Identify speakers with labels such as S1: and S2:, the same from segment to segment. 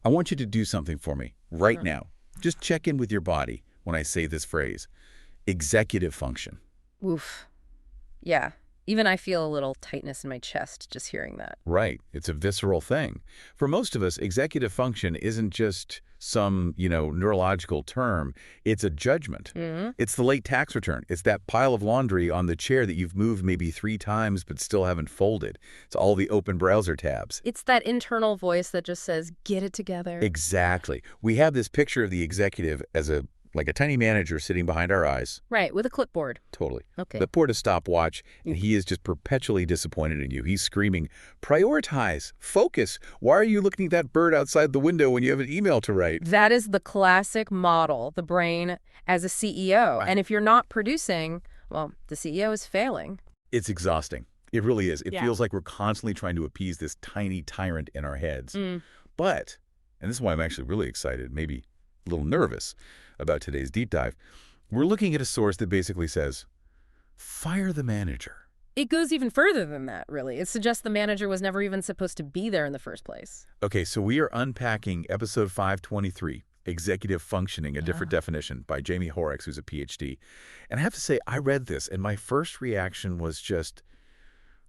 S1: I want you to do something for me right
S2: Sure.
S1: now. Just check in with your body when I say this phrase. Executive function.
S2: Oof. Yeah. Even I feel a little tightness in my chest just hearing that.
S1: Right. It's a visceral thing. For most of us, executive function isn't just some, neurological term. It's a judgment.
S2: Hmm.
S1: It's the late tax return. It's that pile of laundry on the chair that you've moved maybe 3 times but still haven't folded. It's all the open browser tabs.
S2: It's that internal voice that just says, get it together.
S1: Exactly. We have this picture of the executive as like a tiny manager sitting behind our eyes.
S2: Right, with a clipboard.
S1: Totally.
S2: Okay.
S1: Clipboard a stopwatch, and he is just perpetually disappointed in you. He's screaming, prioritize, focus. Why are you looking at that bird outside the window when you have an email to write?
S2: That is the classic model, the brain as a CEO.
S1: Right.
S2: And if you're not producing, well, the CEO is failing.
S1: It's exhausting. It really is. It
S2: Yeah.
S1: feels like we're constantly trying to appease this tiny tyrant in our heads. But, and this is why I'm actually really excited, maybe a little nervous about today's deep dive, we're looking at a source that basically says, fire the manager.
S2: It goes even further than that, really. It suggests the manager was never even supposed to be there in the first place.
S1: Okay, so we are unpacking episode 523, Executive Functioning, a Different Definition, by Jaime Hoerricks, who's a PhD. And I have to say, I read this, and my first reaction was just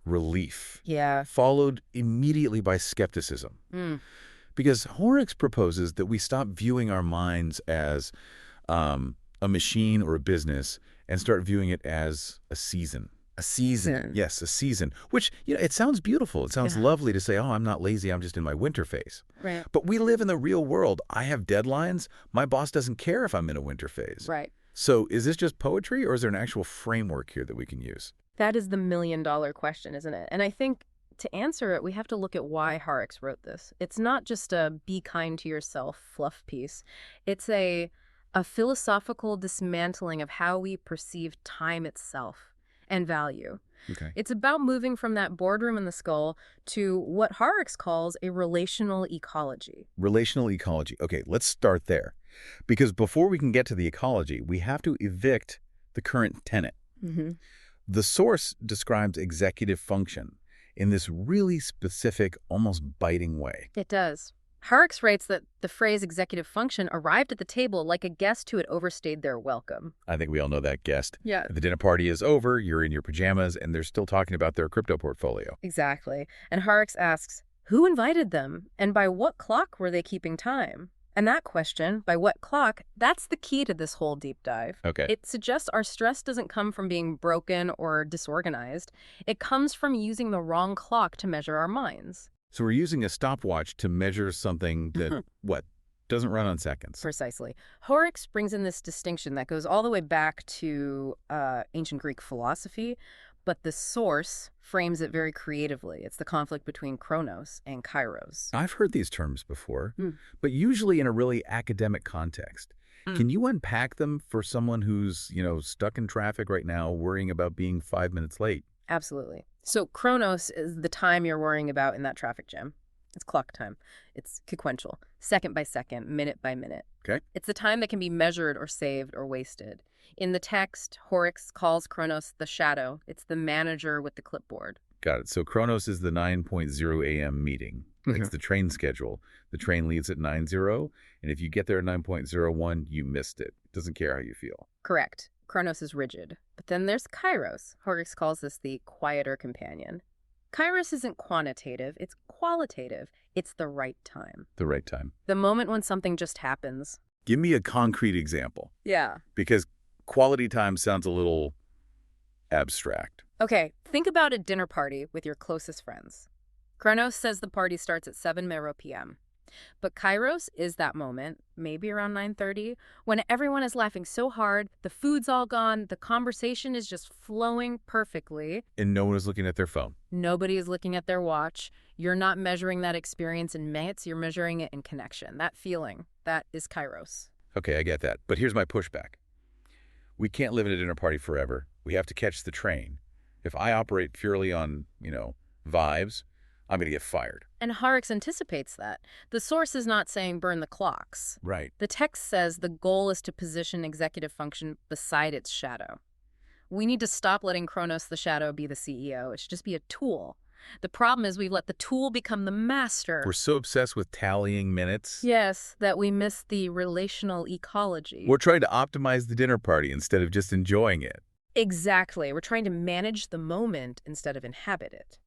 S1: relief.
S2: Yeah.
S1: Followed immediately by skepticism. Because Hoerricks proposes that we stop viewing our minds as a machine or a business and start viewing it as a season. A season. Yes, a season. Which, it sounds beautiful. It sounds lovely to say, oh, I'm not lazy, I'm just in my winter phase.
S2: Right.
S1: But we live in the real world. I have deadlines. My boss doesn't care if I'm in a winter phase.
S2: Right.
S1: So is this just poetry, or is there an actual framework here that we can use?
S2: That is the million-dollar question, isn't it? And I think to answer it, we have to look at why Hoerricks wrote this. It's not just a be kind to yourself fluff piece. It's a philosophical dismantling of how we perceive time itself and value.
S1: Okay.
S2: It's about moving from that boardroom in the skull to what Hoerricks calls a relational ecology.
S1: Relational ecology. Okay, let's start there. Because before we can get to the ecology, we have to evict the current tenet. The source describes executive function in this really specific, almost biting way.
S2: It does. Hoerricks writes that the phrase executive function arrived at the table like a guest who had overstayed their welcome.
S1: I think we all know that guest.
S2: Yeah.
S1: The dinner party is over, you're in your pajamas, and they're still talking about their crypto portfolio.
S2: Exactly. And Hoerricks asks, who invited them? And by what clock were they keeping time? And that question, by what clock, that's the key to this whole deep dive.
S1: Okay.
S2: It suggests our stress doesn't come from being broken or disorganized. It comes from using the wrong clock to measure our minds.
S1: So we're using a stopwatch to measure something that, doesn't run on seconds.
S2: Precisely. Hoerricks brings in this distinction that goes all the way back to ancient Greek philosophy, but the source frames it very creatively. It's the conflict between chronos and kairos.
S1: I've heard these terms before, but usually in a really academic context. Can you unpack them for someone who's, stuck in traffic right now, worrying about being 5 minutes late?
S2: Absolutely. So chronos is the time you're worrying about in that traffic jam. It's clock time. It's sequential, second by second, minute by minute.
S1: Okay.
S2: It's the time that can be measured or saved or wasted. In the text, Hoerricks calls chronos the shadow. It's the manager with the clipboard.
S1: Got it. So Chronos is the 9:00 a.m. meeting. It's the train schedule. The train leaves at 9:00, and if you get there at 9:01, you missed it. It doesn't care how you feel.
S2: Correct. Chronos is rigid. But then there's kairos. Hoerricks calls this the quieter companion. Kairos isn't quantitative, it's qualitative. It's the right time.
S1: The right time.
S2: The moment when something just happens.
S1: Give me a concrete example,
S2: Yeah.
S1: because quality time sounds a little abstract.
S2: Okay, think about a dinner party with your closest friends. Chronos says the party starts at 7 p.m. But kairos is that moment, maybe around 9:30, when everyone is laughing so hard, the food's all gone, the conversation is just flowing perfectly.
S1: And no one is looking at their phone.
S2: Nobody is looking at their watch. You're not measuring that experience in minutes, you're measuring it in connection. That feeling, that is kairos.
S1: Okay, I get that. But here's my pushback. We can't live at a dinner party forever. We have to catch the train. If I operate purely on, vibes, I'm going to get fired.
S2: And Hoerricks anticipates that. The source is not saying burn the clocks.
S1: Right.
S2: The text says the goal is to position executive function beside its shadow. We need to stop letting Chronos the shadow be the CEO. It should just be a tool. The problem is we've let the tool become the master.
S1: We're so obsessed with tallying minutes.
S2: Yes, that we miss the relational ecology.
S1: We're trying to optimize the dinner party instead of just enjoying it.
S2: Exactly. We're trying to manage the moment instead of inhabit it.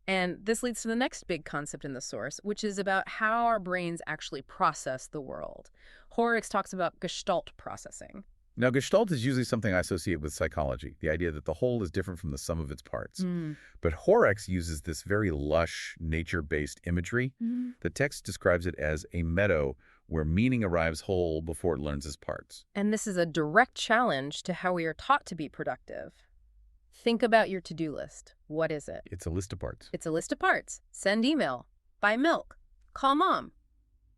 S2: And this leads to the next big concept in the source, which is about how our brains actually process the world. Hoerricks talks about gestalt processing.
S1: Now, gestalt is usually something I associate with psychology, the idea that the whole is different from the sum of its parts. But Hoerricks uses this very lush, nature-based imagery. The text describes it as a meadow where meaning arrives whole before it learns its parts.
S2: And this is a direct challenge to how we are taught to be productive. Think about your to-do list. What is it?
S1: It's a list of parts.
S2: It's a list of parts. Send email. Buy milk. Call mom.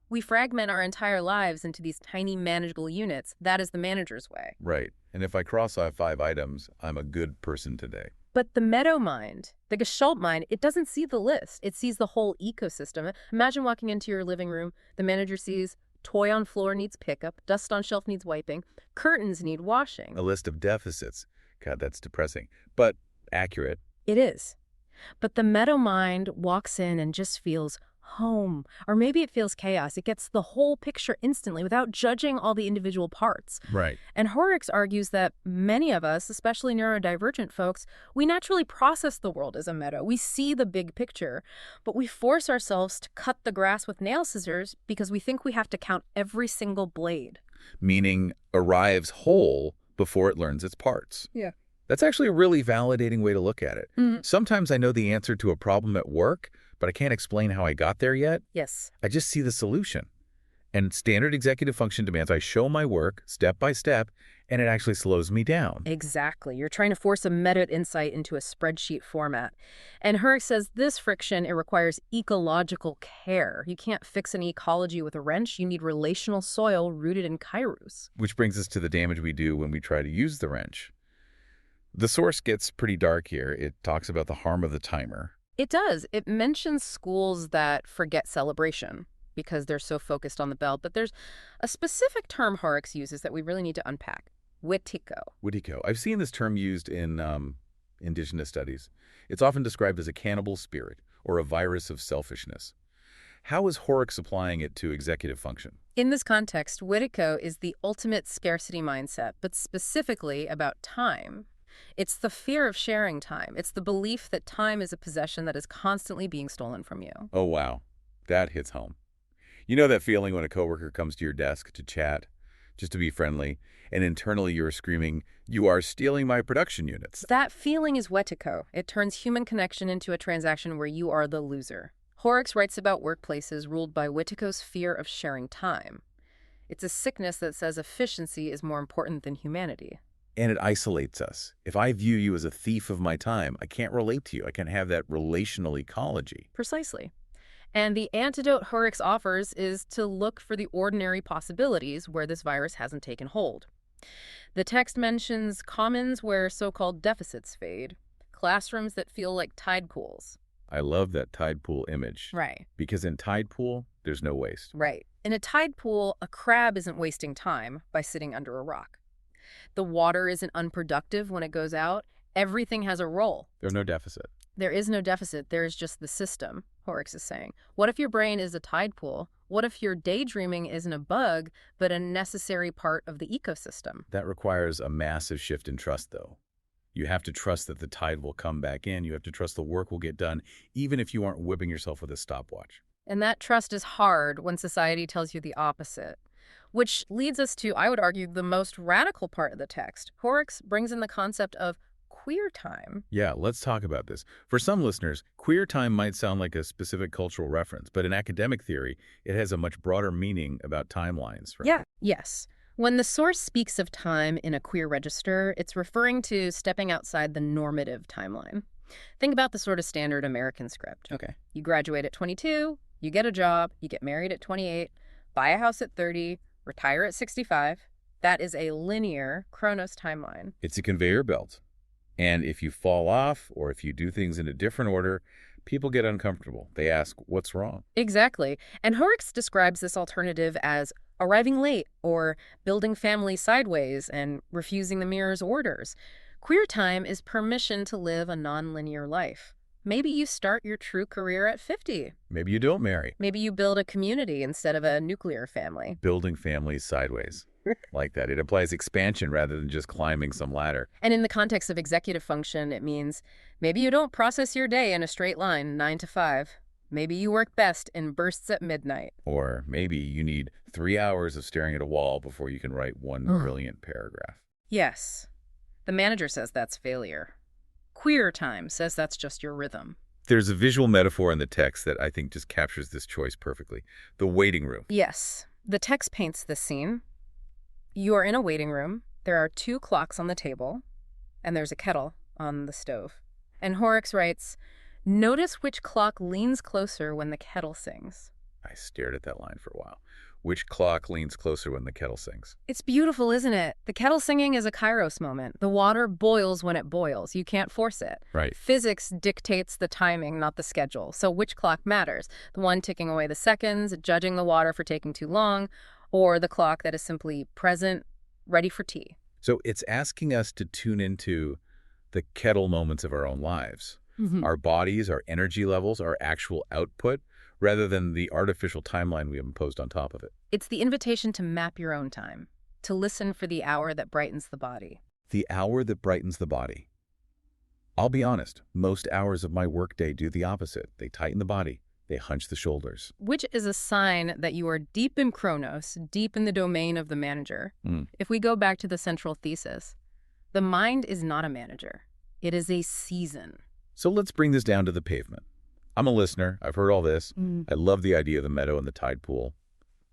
S2: We fragment our entire lives into these tiny manageable units. That is the manager's way.
S1: Right. And if I cross off 5 items, I'm a good person today.
S2: But the meadow mind, the gestalt mind, it doesn't see the list. It sees the whole ecosystem. Imagine walking into your living room. The manager sees toy on floor needs pickup, dust on shelf needs wiping, curtains need washing.
S1: A list of deficits. God, that's depressing, but accurate.
S2: It is. But the meadow mind walks in and just feels home. Or maybe it feels chaos. It gets the whole picture instantly without judging all the individual parts.
S1: Right.
S2: And Hoerricks argues that many of us, especially neurodivergent folks, we naturally process the world as a meadow. We see the big picture, but we force ourselves to cut the grass with nail scissors because we think we have to count every single blade.
S1: Meaning arrives whole before it learns its parts.
S2: Yeah.
S1: That's actually a really validating way to look at it. Sometimes I know the answer to a problem at work, but I can't explain how I got there yet.
S2: Yes.
S1: I just see the solution. And standard executive function demands I show my work step by step, and it actually slows me down.
S2: Exactly. You're trying to force a meta insight into a spreadsheet format. And Hoerricks says this friction, it requires ecological care. You can't fix an ecology with a wrench. You need relational soil rooted in kairos.
S1: Which brings us to the damage we do when we try to use the wrench. The source gets pretty dark here. It talks about the harm of the timer.
S2: It does. It mentions schools that forget celebration because they're so focused on the bell. But there's a specific term Hoerricks uses that we really need to unpack. Witiko.
S1: Witiko. I've seen this term used in indigenous studies. It's often described as a cannibal spirit or a virus of selfishness. How is Hoerricks applying it to executive function?
S2: In this context, Witiko is the ultimate scarcity mindset, but specifically about time. It's the fear of sharing time. It's the belief that time is a possession that is constantly being stolen from you.
S1: Oh, wow. That hits home. You know that feeling when a coworker comes to your desk to chat, just to be friendly, and internally you're screaming, "You are stealing my production units."
S2: That feeling is Wetiko. It turns human connection into a transaction where you are the loser. Hoerricks writes about workplaces ruled by Wetiko's fear of sharing time. It's a sickness that says efficiency is more important than humanity.
S1: And it isolates us. If I view you as a thief of my time, I can't relate to you. I can't have that relational ecology.
S2: Precisely. And the antidote Hoerricks offers is to look for the ordinary possibilities where this virus hasn't taken hold. The text mentions commons where so-called deficits fade, classrooms that feel like tide pools.
S1: I love that tide pool image.
S2: Right.
S1: Because in tide pool, there's no waste.
S2: Right. In a tide pool, a crab isn't wasting time by sitting under a rock. The water isn't unproductive when it goes out. Everything has a role.
S1: There's no deficit.
S2: There is no deficit. There is just the system, Hoerricks is saying. What if your brain is a tide pool? What if your daydreaming isn't a bug, but a necessary part of the ecosystem?
S1: That requires a massive shift in trust, though. You have to trust that the tide will come back in. You have to trust the work will get done, even if you aren't whipping yourself with a stopwatch.
S2: And that trust is hard when society tells you the opposite. Which leads us to, I would argue, the most radical part of the text. Hoerricks brings in the concept of queer time.
S1: Yeah, let's talk about this. For some listeners, queer time might sound like a specific cultural reference, but in academic theory, it has a much broader meaning about timelines, right?
S2: Yeah. Yes. When the source speaks of time in a queer register, it's referring to stepping outside the normative timeline. Think about the sort of standard American script.
S1: Okay.
S2: You graduate at 22, you get a job, you get married at 28, buy a house at 30, retire at 65. That is a linear chronos timeline.
S1: It's a conveyor belt. And if you fall off or if you do things in a different order, people get uncomfortable. They ask, what's wrong?
S2: Exactly. And Hoerricks describes this alternative as arriving late or building family sideways and refusing the mirror's orders. Queer time is permission to live a nonlinear life. Maybe you start your true career at 50.
S1: Maybe you don't marry.
S2: Maybe you build a community instead of a nuclear family.
S1: Building families sideways. Like that. It implies expansion rather than just climbing some ladder.
S2: And in the context of executive function, it means maybe you don't process your day in a straight line, 9 to 5. Maybe you work best in bursts at midnight.
S1: Or maybe you need 3 hours of staring at a wall before you can write one brilliant paragraph.
S2: Yes. The manager says that's failure. Queer Time says that's just your rhythm.
S1: There's a visual metaphor in the text that I think just captures this choice perfectly. The waiting room.
S2: Yes. The text paints this scene. You are in a waiting room. There are 2 clocks on the table, and there's a kettle on the stove. And Hoerricks writes, "Notice which clock leans closer when the kettle sings."
S1: I stared at that line for a while. Which clock leans closer when the kettle sings?
S2: It's beautiful, isn't it? The kettle singing is a kairos moment. The water boils when it boils. You can't force it.
S1: Right.
S2: Physics dictates the timing, not the schedule. So which clock matters? The one ticking away the seconds, judging the water for taking too long, or the clock that is simply present, ready for tea?
S1: So it's asking us to tune into the kettle moments of our own lives. Our bodies, our energy levels, our actual output, rather than the artificial timeline we have imposed on top of it.
S2: It's the invitation to map your own time, to listen for the hour that brightens the body.
S1: The hour that brightens the body. I'll be honest, most hours of my workday do the opposite. They tighten the body. They hunch the shoulders.
S2: Which is a sign that you are deep in chronos, deep in the domain of the manager. If we go back to the central thesis, the mind is not a manager. It is a season.
S1: So let's bring this down to the pavement. I'm a listener. I've heard all this. I love the idea of the meadow and the tide pool.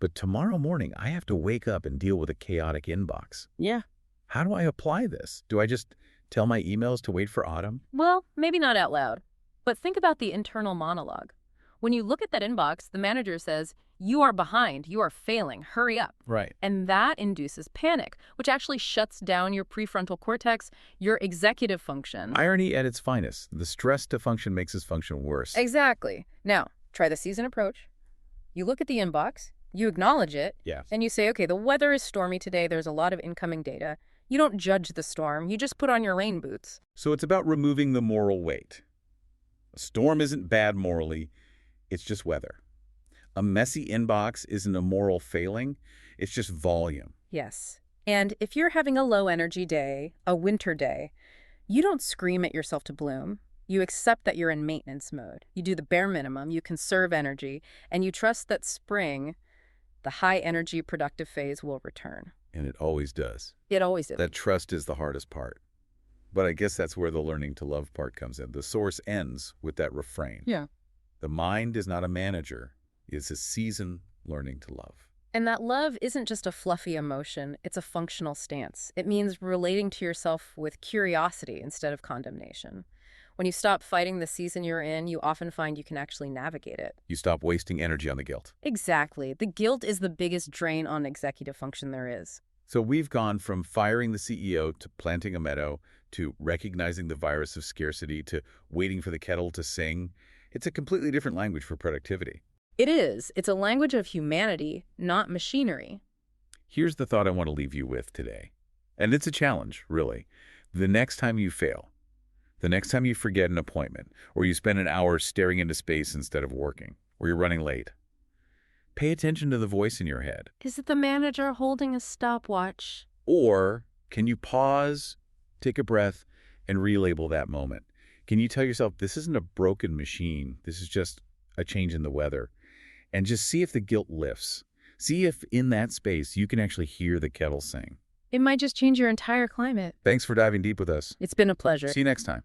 S1: But tomorrow morning, I have to wake up and deal with a chaotic inbox.
S2: Yeah.
S1: How do I apply this? Do I just tell my emails to wait for autumn?
S2: Well, maybe not out loud, but think about the internal monologue. When you look at that inbox, the manager says, "You are behind, you are failing, hurry up."
S1: Right.
S2: And that induces panic, which actually shuts down your prefrontal cortex, your executive function.
S1: Irony at its finest. The stress to function makes us function worse.
S2: Exactly. Now, try the season approach. You look at the inbox, you acknowledge it,
S1: Yeah.
S2: and you say, okay, the weather is stormy today, there's a lot of incoming data. You don't judge the storm, you just put on your rain boots.
S1: So it's about removing the moral weight. A storm isn't bad morally. It's just weather. A messy inbox isn't a moral failing. It's just volume.
S2: Yes. And if you're having a low-energy day, a winter day, you don't scream at yourself to bloom. You accept that you're in maintenance mode. You do the bare minimum, you conserve energy, and you trust that spring, the high-energy productive phase, will return.
S1: And it always does.
S2: It always does.
S1: That trust is the hardest part. But I guess that's where the learning to love part comes in. The source ends with that refrain.
S2: Yeah.
S1: The mind is not a manager. It's a season learning to love.
S2: And that love isn't just a fluffy emotion, it's a functional stance. It means relating to yourself with curiosity instead of condemnation. When you stop fighting the season you're in, you often find you can actually navigate it.
S1: You stop wasting energy on the guilt.
S2: Exactly. The guilt is the biggest drain on executive function there is.
S1: So we've gone from firing the CEO to planting a meadow to recognizing the virus of scarcity to waiting for the kettle to sing. It's a completely different language for productivity.
S2: It is. It's a language of humanity, not machinery.
S1: Here's the thought I want to leave you with today. And it's a challenge, really. The next time you fail, the next time you forget an appointment, or you spend an hour staring into space instead of working, or you're running late, pay attention to the voice in your head.
S2: Is it the manager holding a stopwatch?
S1: Or can you pause, take a breath, and relabel that moment? Can you tell yourself, this isn't a broken machine, this is just a change in the weather? And just see if the guilt lifts. See if in that space you can actually hear the kettle sing.
S2: It might just change your entire climate.
S1: Thanks for diving deep with us.
S2: It's been a pleasure.
S1: See you next time.